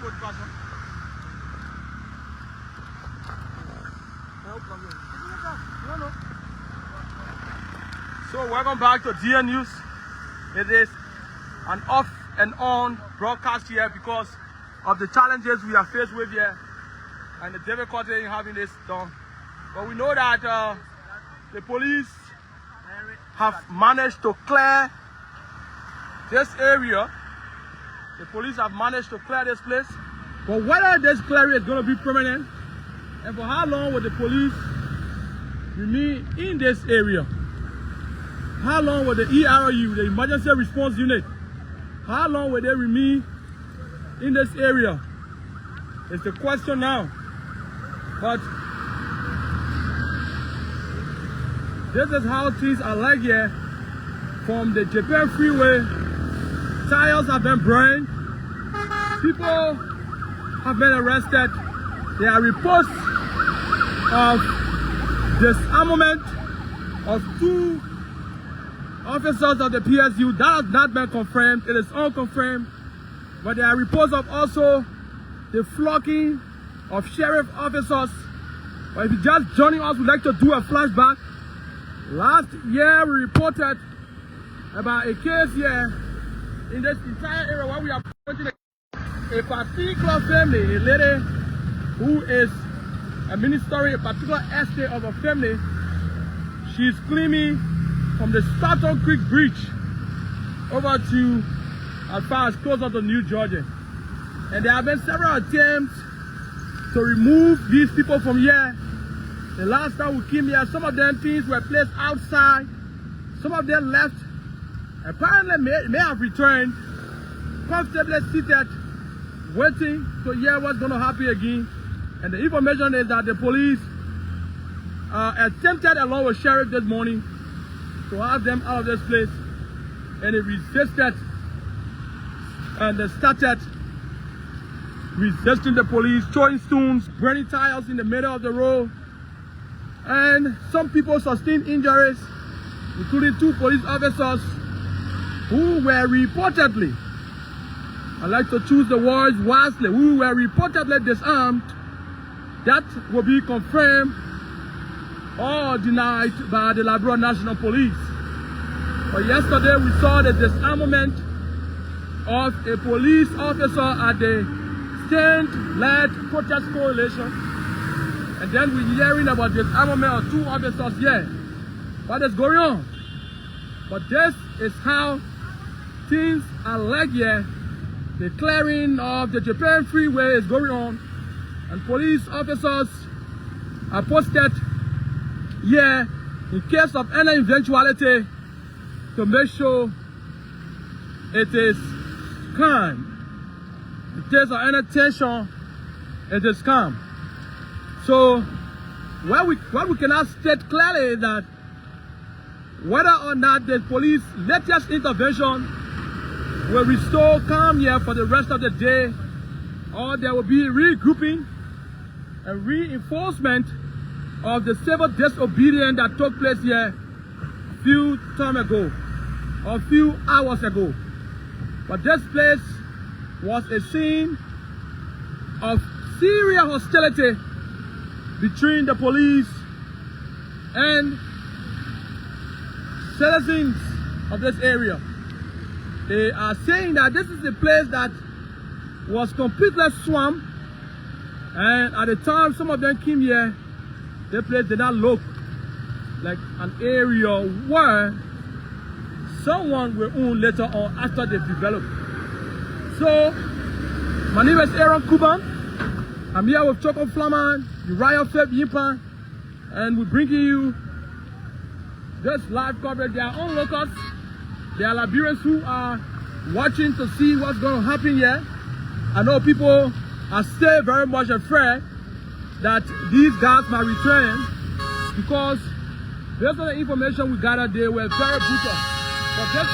So welcome back to DN News. It is an off and on broadcast here because of the challenges we are faced with here and the difficulty in having this done. But we know that the police have managed to clear this area. The police have managed to clear this place. But whether this clearing is going to be permanent and for how long will the police remain in this area? How long will the ERU, the Emergency Response Unit, how long will they remain in this area? It's the question now. But this is how things are like here. From the Japan Freeway, tires have been burned, people have been arrested. There are reports of disarmament of 2 officers of the PSU. That has not been confirmed. It is unconfirmed. But there are reports of also the flocking of sheriff officers. But if you just joining us, we'd like to do a flashback. Last year we reported about a case here in this entire area where we are pointing a particular family, a lady who is administering a particular estate of a family. She's claiming from the Staton Creek Bridge over to as far as closer to New Georgia. And there have been several attempts to remove these people from here. The last time we came here, some of them things were placed outside. Some of them left. Apparently may have returned, comfortably seated, waiting to hear what's going to happen again. And the information is that the police attempted along with sheriff this morning to have them out of this place, and it resisted, and they started resisting the police, throwing stones, burning tires in the middle of the road, and some people sustained injuries, including 2 police officers who were reportedly, I like to choose the words wisely, who were reportedly disarmed. That will be confirmed or denied by the Liberia National Police. But yesterday we saw the disarmament of a police officer at the Stand-led protest coalition. And then we're hearing about the disarmament of 2 officers here. What is going on? But this is how things are like here. The clearing of the Japan Freeway is going on, and police officers are posted here in case of any eventuality to make sure it is calm. In case of any tension, it is calm. So what we cannot state clearly is that whether or not the police latest intervention will restore calm here for the rest of the day, or there will be regrouping and reinforcement of the civil disobedience that took place here a few time ago, or a few hours ago. But this place was a scene of serious hostility between the police and citizens of this area. They are saying that this is a place that was completely swamped, and at the time some of them came here, the place did not look like an area where someone will own later on after they develop. So, my name is Aaron Kuban. I'm here with Choco Flaman, the Riot Yimpan, and we're bringing you this live coverage. There are onlookers. There are Liberians who are watching to see what's going to happen here. I know people are still very much afraid that these guys might return, because based on the information we gathered, they were very brutal. But this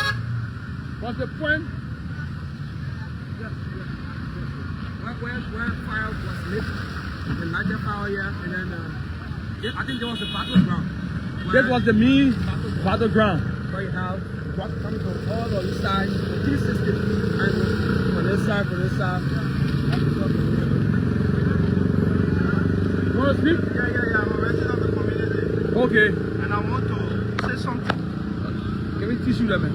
was the point where fire was lit, the larger fire here, and then I think there was a battleground. This was the main battleground. Where you have trucks coming from all on this side, 360, and from this side, asleep? Yeah, I'm a resident of the community. Okay. And I want to say something. Can we teach you that, man?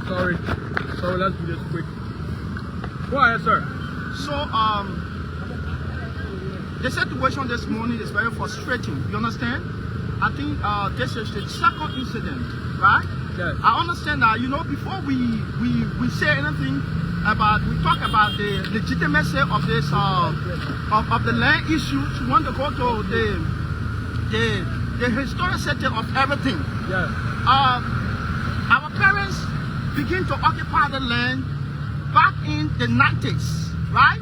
Sorry, let's do this quick. Go ahead, sir. So, the situation this morning is very frustrating. You understand? I think this is the second incident, right? Yes. I understand that, you know, before we say anything about, we talk about the legitimacy of this of the land issue, we want to go to the historic setting of everything. Yes. Our parents begin to occupy the land back in the 90s, right?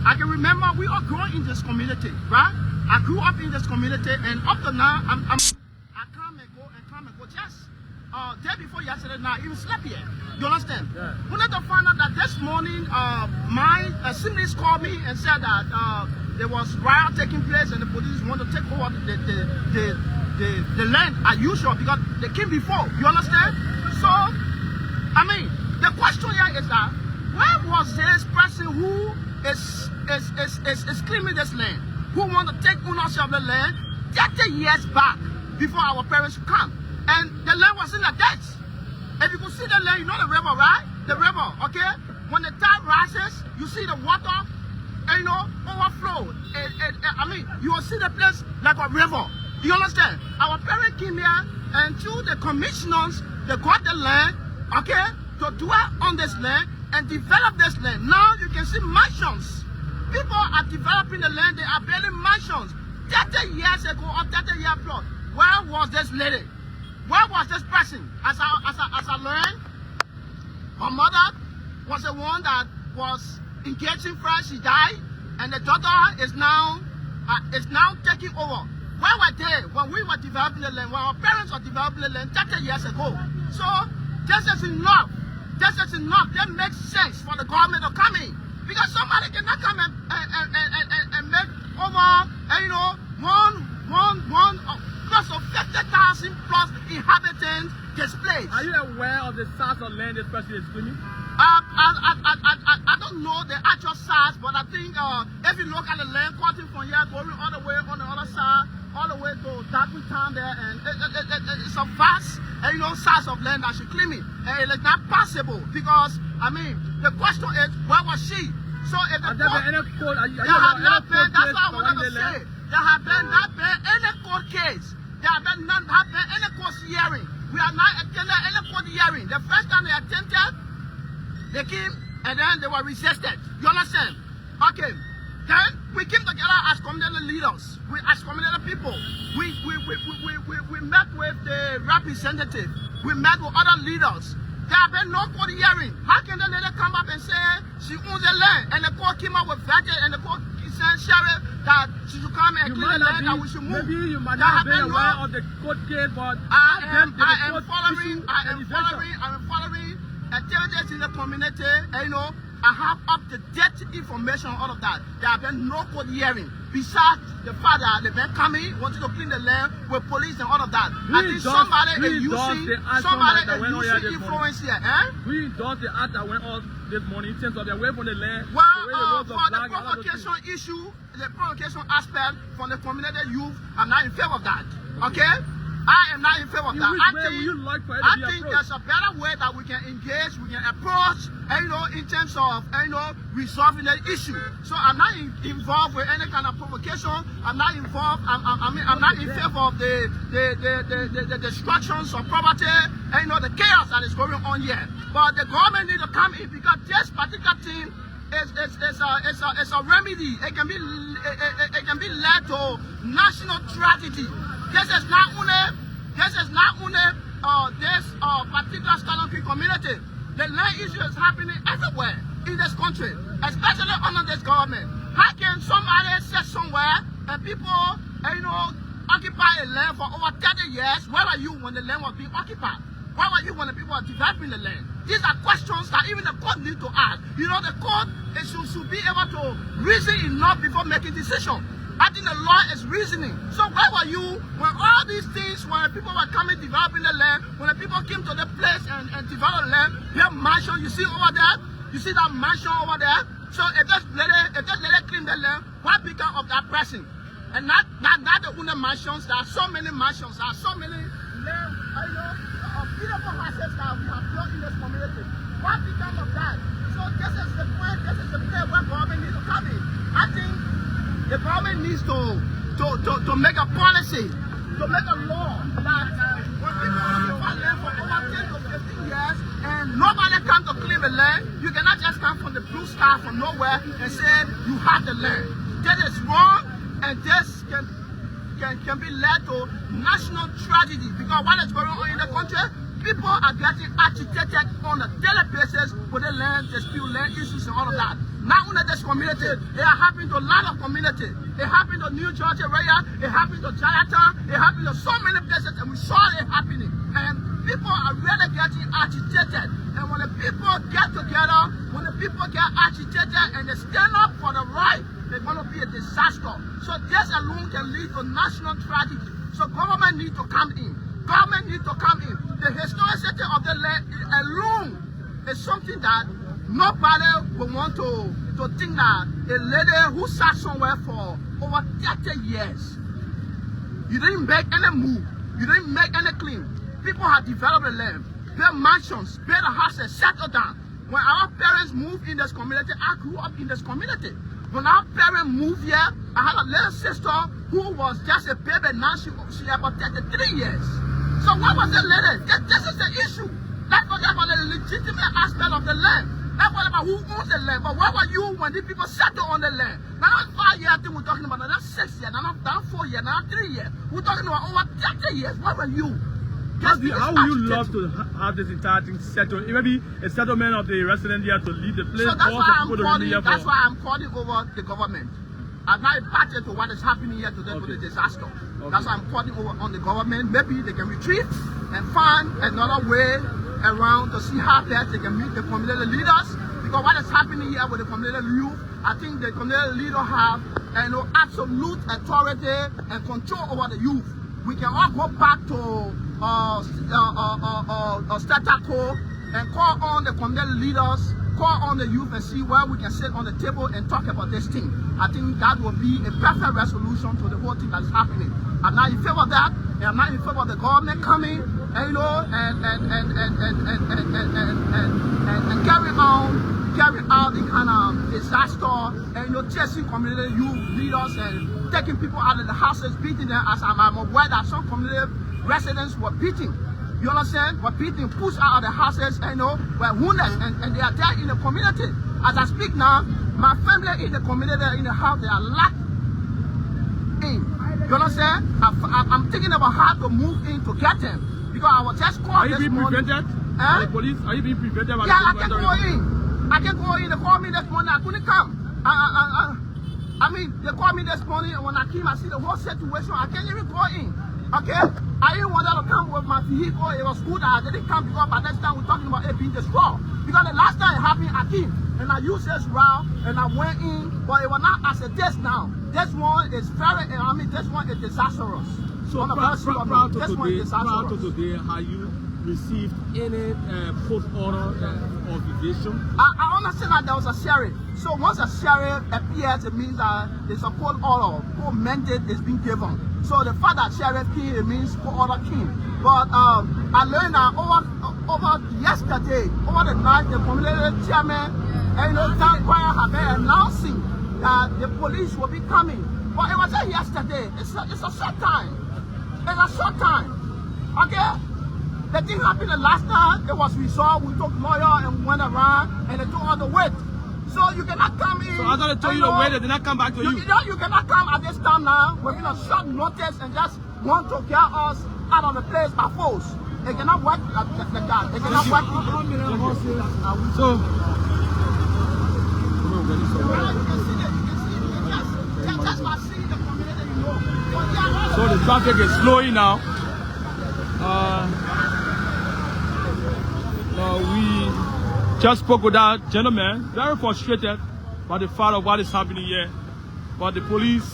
I can remember we all grew in this community, right? I grew up in this community, and up to now, I come and go. Just day before yesterday night, even slept here. You understand? Yeah. We need to find out that this morning, my siblings called me and said that there was riot taking place, and the police want to take over the land as usual because they came before. You understand? So, I mean, the question here is that where was this person who is claiming this land, who want to take ownership of the land 30 years back before our parents come, and the land was in the ditch. If you could see the land, you know the river, right? The river, okay? When the tide rises, you see the water, you know, overflow. I mean, you will see the place like a river. You understand? Our parents came here, and through the commissioners, they got the land, okay, to dwell on this land and develop this land. Now you can see mansions. People are developing the land, they are building mansions. 30 years ago or 30 years plus, where was this lady? Where was this person? As I learned, her mother was the one that was engaging first, she died, and the daughter is now taking over. Where were they when we were developing the land, when our parents were developing the land 30 years ago? So this is enough. This is enough. That makes sense for the government to come in. Because somebody cannot come and make over, you know, close to 50,000 plus inhabitants displaced. Are you aware of the size of land this person is claiming? I don't know the actual size, but I think if you look at the land cutting from here, going all the way on the other side, all the way to Darwin Town there, and it's a vast, you know, size of land that she's claiming. And it's not possible because, I mean, the question is, where was she? So if the court, there have not been, that's what I wanted to say. There have been not been any court case. There have been not been any court hearing. We are not attending any court hearing. The first time they attempted, they came and then they were resisted. You understand? Okay. Then we came together as community leaders. As community people. We met with the representative. We met with other leaders. There have been no court hearing. How can the lady come up and say she owns the land? And the court came up with verdict, and the court sent sheriff that she should come and clear the land, that we should move. Maybe you might not be aware of the court case, but I am following activities in the community, and you know, I have up-to-date information on all of that. There have been no court hearing. Besides the fact that they've been coming, wanting to clean the land with police and all of that. I think somebody is using influence here. We endorse the act that went on this morning in terms of the way from the land. Well, for the provocation issue, the provocation aspect from the community youth, I'm not in favor of that. Okay? I am not in favor of that. I think there's a better way that we can engage, we can approach, you know, in terms of, you know, resolving the issue. So I'm not involved with any kind of provocation. I'm not involved. I'm not in favor of the destructions of property, and you know, the chaos that is going on here. But the government needs to come in because this particular thing is a remedy. It can be led to national tragedy. This is not only this particular Stalin community. The land issue is happening everywhere in this country, especially under this government. How can somebody sit somewhere and people, you know, occupy a land for over 30 years? Where were you when the land was being occupied? Where were you when the people were developing the land? These are questions that even the court needs to ask. You know, the court should be able to reason enough before making decisions. I think the law is reasoning. So where were you when all these things, when the people were coming, developing the land, when the people came to the place and developed the land, their mansion, you see over there, You see that mansion over there? So if this lady claim the land, what become of that person? And not the only mansions. There are so many mansions. There are so many land, beautiful houses that we have built in this community. What become of that? So this is the point. This is the place where government needs to come in. I think the government needs to make a policy, to make a law that when people occupy land for over 10 to 15 years and nobody comes to claim the land, you cannot just come from the blue sky from nowhere and say you have the land. That is wrong, and this can be led to national tragedy, because what is going on in the country, people are getting agitated on a daily basis with the land dispute, land issues and all of that. Not only this community, it happened to a lot of communities. It happened to New Georgia area, it happened to Chinatown, it happened to so many places, and we saw it happening. And people are really getting agitated. And when the people get together, when the people get agitated and they stand up for the right, they're going to be a disaster. So this alone can lead to national tragedy. So government needs to come in. Government needs to come in. The historicity of the land alone is something that nobody will want to think that a lady who sat somewhere for over 30 years, you didn't make any move, you didn't make any claim. People have developed the land, built mansions, built houses, settled down. When our parents moved in this community, I grew up in this community. When our parents moved here, I had a little sister who was just a baby. Now she about 33 years. So what was the lady? This is the issue. That's not about the legitimate aspect of the land. That's not about who owns the land. But what were you when the people settled on the land? Now not 5 years, I think we're talking about. Now not 6 years, now not 4 years, now not 3 years. We're talking about over 30 years. What were you? How would you love to have this entire thing settled? Maybe a settlement of the residents here to leave the place. So that's why I'm calling over the government. I'm not impacted to what is happening here today with the disaster. Okay. That's why I'm calling over on the government. Maybe they can retreat and find another way around to see how best they can meet the community leaders. Because what is happening here with the community youth, I think the community leaders have absolute authority and control over the youth. We can all go back to status quo and call on the community leaders, call on the youth and see where we can sit on the table and talk about this thing. I think that will be a perfect resolution to the whole thing that's happening. I'm not in favor of that, and I'm not in favor of the government coming and carry out the kind of disaster and chasing community youth leaders and taking people out of the houses, beating them, as I'm aware that some community residents were beating. You understand? Were beating, pushed out of the houses, were wounded, and they are there in the community. As I speak now, my family in the community, in the house, they are locked in. You understand? I'm thinking about how to move in to get them. Because I was just called this morning. Are you being prevented by the police? Are you being prevented by the police? Yeah, I can go in. I can go in. They called me this morning. I couldn't come. I mean, they called me this morning, and when I came, I see the whole situation. I can't even go in. Okay? I didn't want to come with my vehicle. It was good that I didn't come because by this time we're talking about it being destroyed. Because the last time it happened, I came and I used this route and I went in, but it was not as a test now. This one is this one is disastrous. So proud to today, have you received any post-order obligation? I understand that there was a sheriff. So once a sheriff appears, it means that there's a court order, court mandate is being given. So the fact that sheriff came, it means court order came. But I learned that over yesterday, over the night, the community chairman and gunfire have been announcing that the police will be coming. But it was yesterday. It's a short time. It's a short time. Okay? The thing happened the last time, it was resolved. We took lawyer and went around and they took all the weight. So you cannot come in. So I thought they told you to wait, they did not come back to you. You cannot come at this time now within a short notice and just want to get us out of the place by force. It cannot work like that. It cannot work. So the traffic is slowing now. We just spoke with that gentleman, very frustrated by the fact of what is happening here. But the police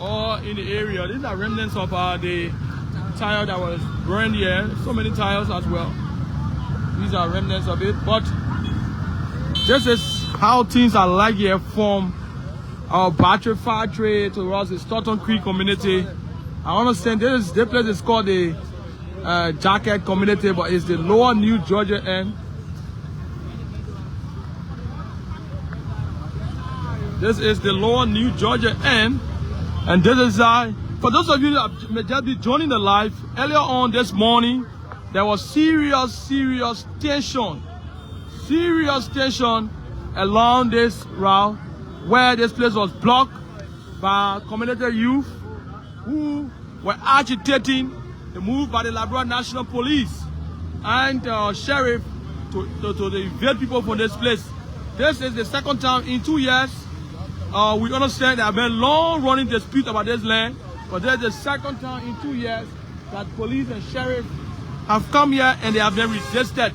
are in the area. These are remnants of the tire that was burned here. So many tires as well. These are remnants of it. But This is how things are like here from our battery factory towards the Stoughton Creek community. I understand this place is called the Jacket community, but it's the lower New Georgia end. This is the lower New Georgia end, and this is for those of you that may just be joining the live. Earlier on this morning, there was serious tension along this route, where this place was blocked by community youth who were agitating the move by the Liberia National Police and sheriff to evade people from this place. This is the second time in 2 years. We understand there have been long-running disputes about this land, but this is the second time in 2 years that police and sheriff have come here and they have been resisted.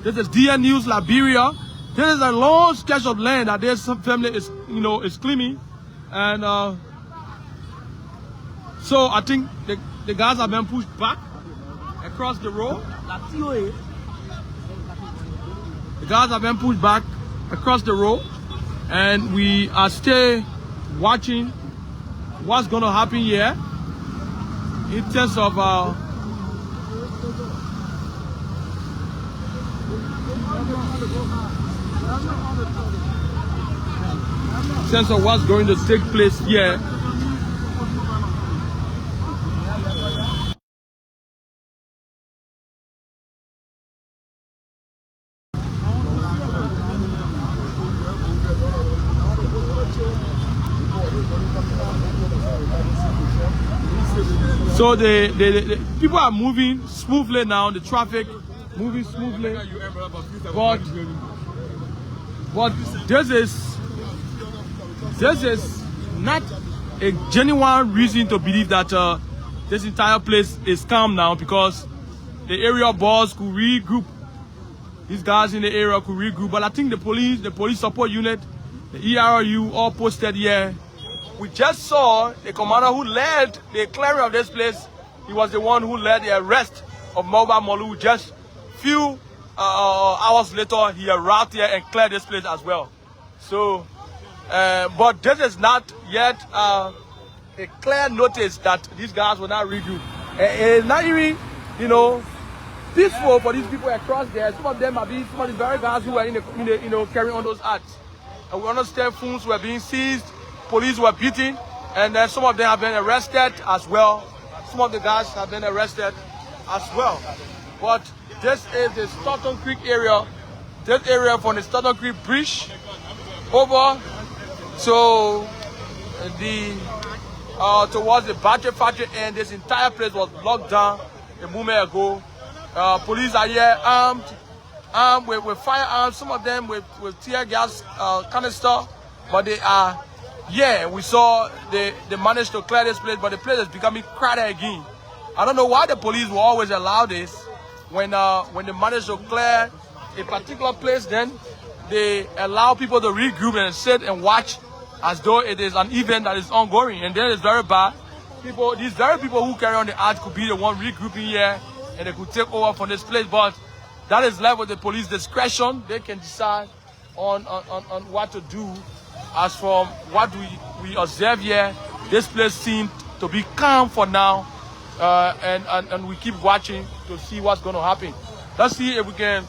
This is DN News Liberia. This is a long stretch of land that this family is, is claiming, and so I think the guys have been pushed back across the road. The guys have been pushed back across the road, and we are still watching what's going to happen here in terms of what's going to take place here. So the people are moving smoothly now, the traffic moving smoothly, but this is not a genuine reason to believe that this entire place is calm now, because the area boss could regroup. These guys in the area could regroup, but I think the police support unit, the ERU, all posted here. We just saw the commander who led the clearing of this place. He was the one who led the arrest of Mobile Molu. Just few hours later, he arrived here and cleared this place as well. So, but this is not yet a clear notice that these guys will not regroup. It's not even, peaceful for these people across there. Some of them are some of the very guys who are carrying on those acts. And we understand phones were being seized, police were beaten, and then some of them have been arrested as well. Some of the guys have been arrested as well. But this is the Stoughton Creek area. This area from the Stoughton Creek Bridge over to towards the battery factory, and this entire place was locked down a moment ago. Police are here armed with firearms, some of them with tear gas canister, but they are we saw they managed to clear this place, but the place is becoming crowded again. I don't know why the police will always allow this. When they manage to clear a particular place, then they allow people to regroup and sit and watch as though it is an event that is ongoing, and then it's very bad. These very people who carry on the act could be the one regrouping here, and they could take over from this place, but that is left with the police discretion. They can decide on what to do. As from what we observe here, this place seems to be calm for now, and we keep watching to see what's going to happen. Let's see if we can.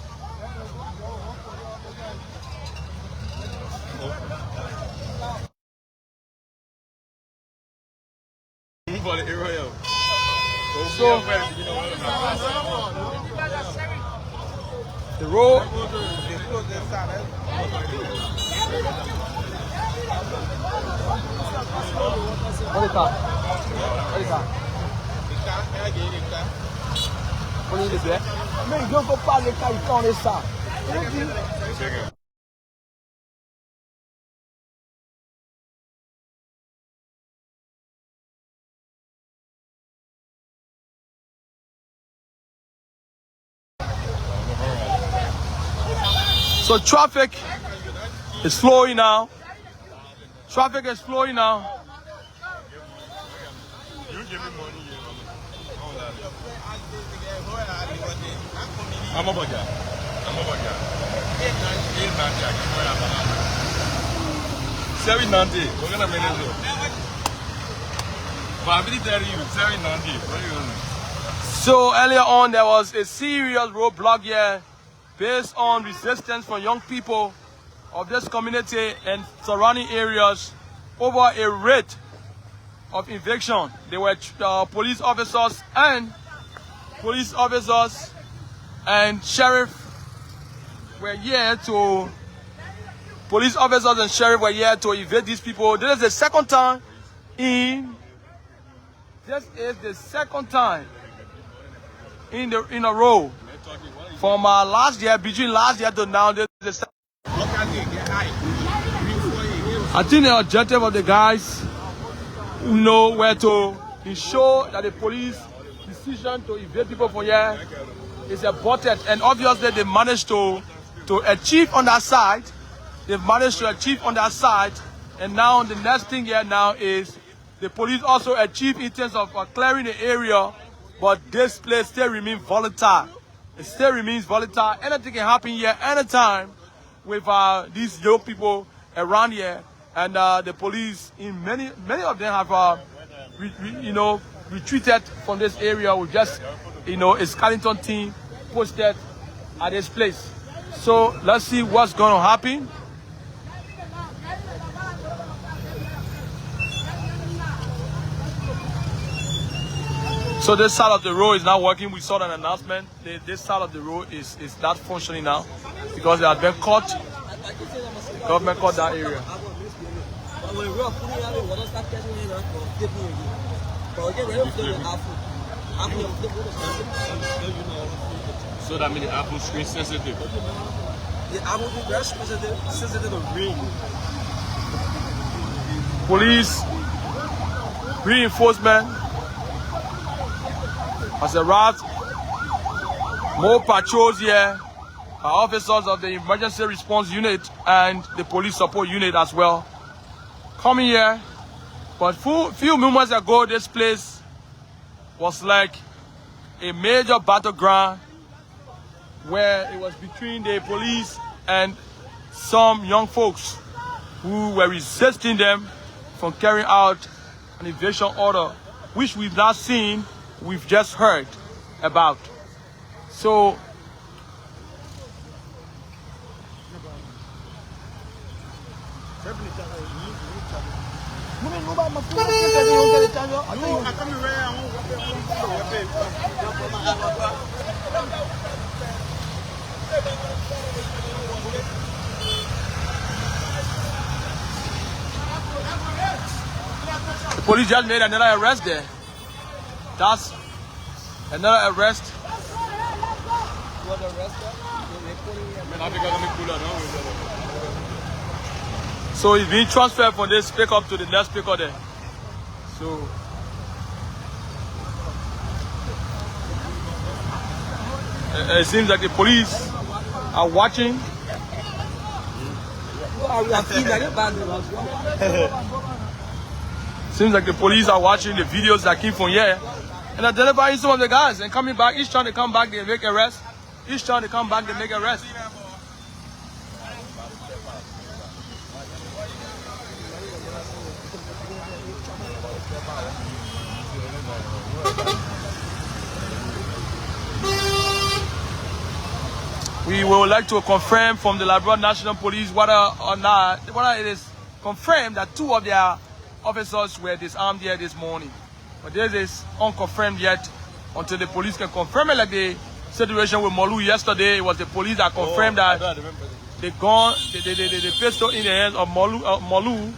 So the road. So traffic is flowing now. Traffic is flowing now. You give me money. I'm a bugger. So earlier on, there was a serious roadblock here based on resistance from young people of this community and surrounding areas over a rate of eviction. There were police officers and sheriff were here to evict these people. This is the second time in a row from last year, between last year to now. I think the objective of the guys were to ensure that the police decision to evade people from here is aborted, and obviously they managed to achieve on that side. They've managed to achieve on that side, and now the next thing here now is the police also achieve in terms of clearing the area, but this place still remains volatile. It still remains volatile. Anything can happen here anytime with these young people around here, and the police, in many of them have retreated from this area with just a skeleton team posted at this place. So let's see what's going to happen. So this side of the road is not working. We saw an announcement. This side of the road is not functioning now because they have been caught. Government caught that area. So that means the apple screen sensitive. The apple is very sensitive to rain. Police reinforcement has arrived. More patrols here. Officers of the emergency response unit and the police support unit as well coming here. But few moments ago, this place was like a major battleground where it was between the police and some young folks who were resisting them from carrying out an eviction order, which we've not seen, we've just heard about. So the police just made another arrest there. That's another arrest. So he's being transferred from this pickup to the next pickup there. So it seems like the police are watching. Seems like the police are watching the videos that came from here and identifying some of the guys and coming back. Each time they come back, they make arrests. Each time they come back, they make arrests. We would like to confirm from the Liberia National Police whether it is confirmed that 2 of their officers were disarmed here this morning. But this is unconfirmed yet until the police can confirm it, like the situation with Molu yesterday. It was the police that confirmed that the gun, the pistol in the hands of Molu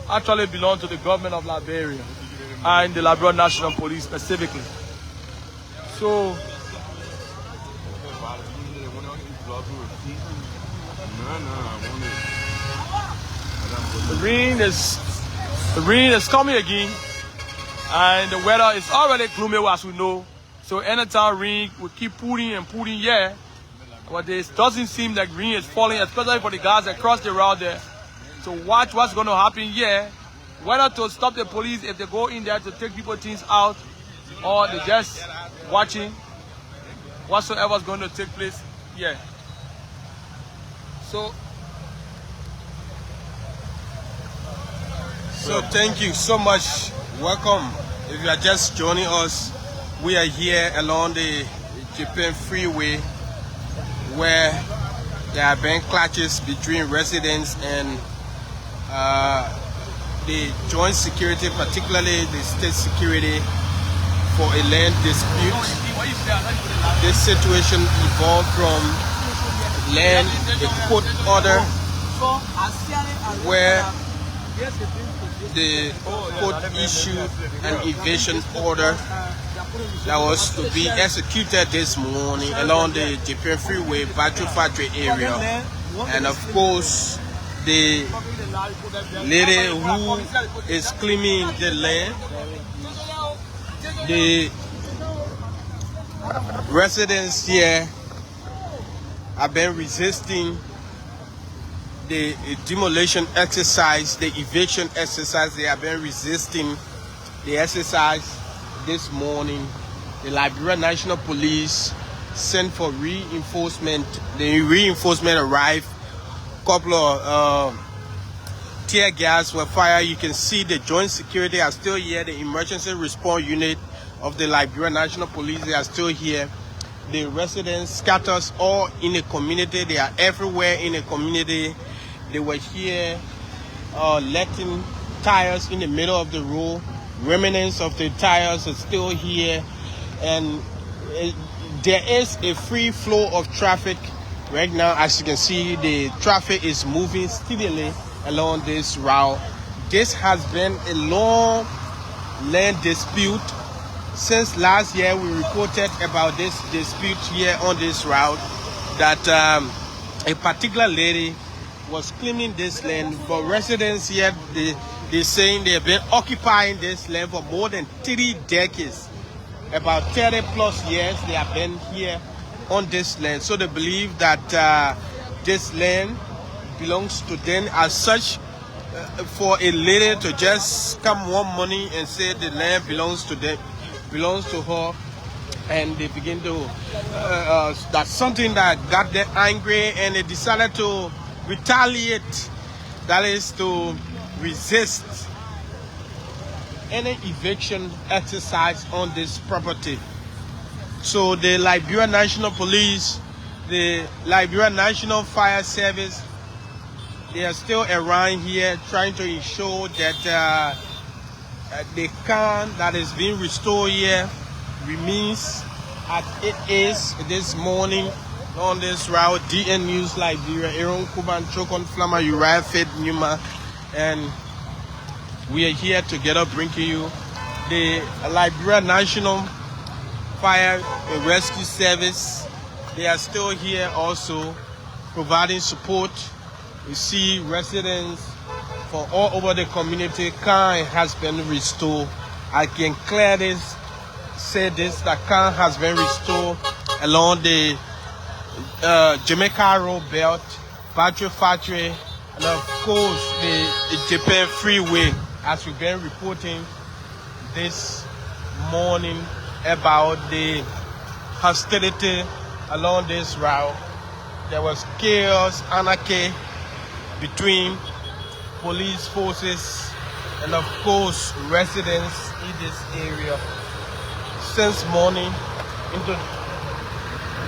actually belonged to the government of Liberia and the Liberia National Police specifically. So the rain is coming again, and the weather is already gloomy as we know. So anytime rain will keep putting here, but it doesn't seem like rain is falling, especially for the guys across the road there. So watch what's going to happen here, whether to stop the police if they go in there to take people things out, or they just watching whatsoever is going to take place here. So So thank you so much. Welcome. If you are just joining us, we are here along the Japan Freeway where there have been clashes between residents and the joint security, particularly the state security, for a land dispute. This situation evolved from land, a court order, where the court issued an evasion order that was to be executed this morning along the Japan Freeway, Batu Factory area. And of course, the lady who is claiming the land, the residents here have been resisting the demolition exercise, the eviction exercise. They have been resisting the exercise this morning. The Liberia National Police sent for reinforcement. The reinforcement arrived. Couple of tear gas were fired. You can see the joint security are still here. The emergency response unit of the Liberia National Police, they are still here. The residents scattered all in the community. They are everywhere in the community. They were here letting tires in the middle of the road. Remnants of the tires are still here, and there is a free flow of traffic right now. As you can see, the traffic is moving steadily along this route. This has been a long land dispute. Since last year, we reported about this dispute here on this route, that a particular lady was claiming this land. For residents here, they're saying they have been occupying this land for more than 3 decades. About 30 plus years they have been here on this land. So they believe that this land belongs to them. As such, for a lady to just come one morning and say the land belongs to them, belongs to her, and they begin to that's something that got them angry, and they decided to retaliate. That is to resist any eviction exercise on this property. So the Liberia National Police, the Liberia National Fire Service, they are still around here trying to ensure that the calm that is being restored here remains as it is this morning on this route. DN News Liberia, Aaron Kuban, Chokon Flama, Uriah Fed Numa, and we are here together bringing you the Liberia National Fire and Rescue Service. They are still here also providing support. We see residents from all over the community. Calm has been restored. I can clearly say this, that calm has been restored along the Jamaica Road belt, Battery Factory, and of course the Japan Freeway, as we've been reporting this morning about the hostility along this route. There was chaos, anarchy between police forces and of course residents in this area since morning into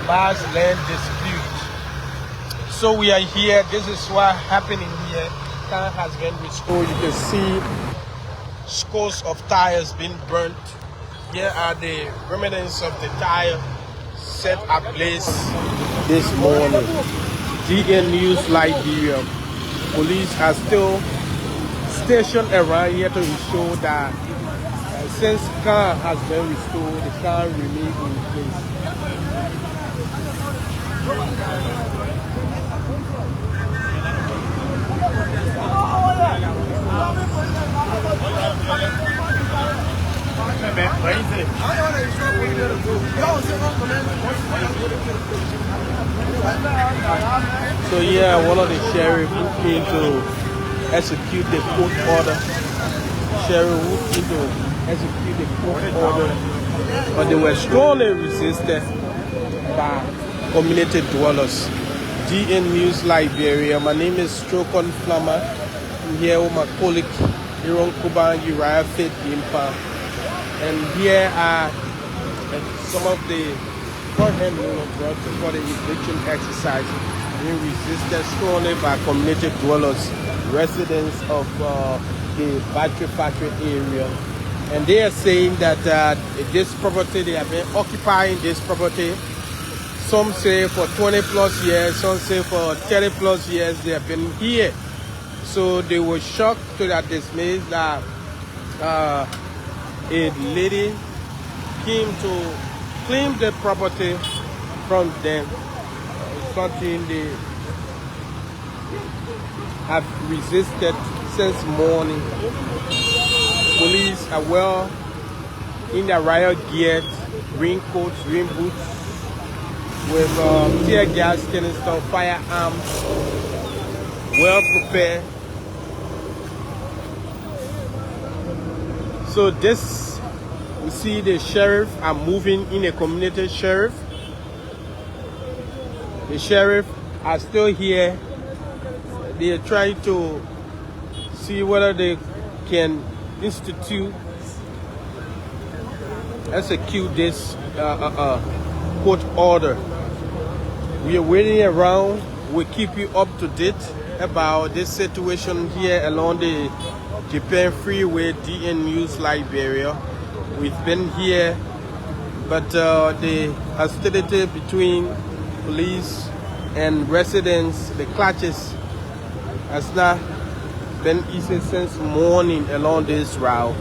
mass land dispute. So we are here. This is what happening here. Car has been restored. You can see scores of tires being burnt. Here are the remnants of the tire set ablaze this morning. DN News Liberia. Police are still stationed around here to ensure that since car has been restored, the car remains in place. So yeah, one of the sheriff who came to execute the court order. Sheriff who came to execute the court order, but they were strongly resisted by community dwellers. DN News Liberia. My name is Strokon Flama. I'm here with my colleague Iron Kuban Uriah Fit Impa. And here are some of the front hand brought for the eviction exercise being resisted strongly by community dwellers, residents of the battery factory area. And they are saying that this property, they have been occupying this property. Some say for 20 plus years, some say for 30 plus years they have been here. So they were shocked to their dismay that a lady came to claim the property from them. Something they have resisted since morning. Police are well in their riot gear, raincoats, rain boots, with tear gas, canister, firearms, well prepared. So this, we see the sheriff are moving in a community sheriff. The sheriff are still here. They are trying to see whether they can execute this court order. We are waiting around. We'll keep you up to date about this situation here along the Japan Freeway, DN News Liberia. We've been here, but the hostility between police and residents, the clashes, has not been easy since morning along this route.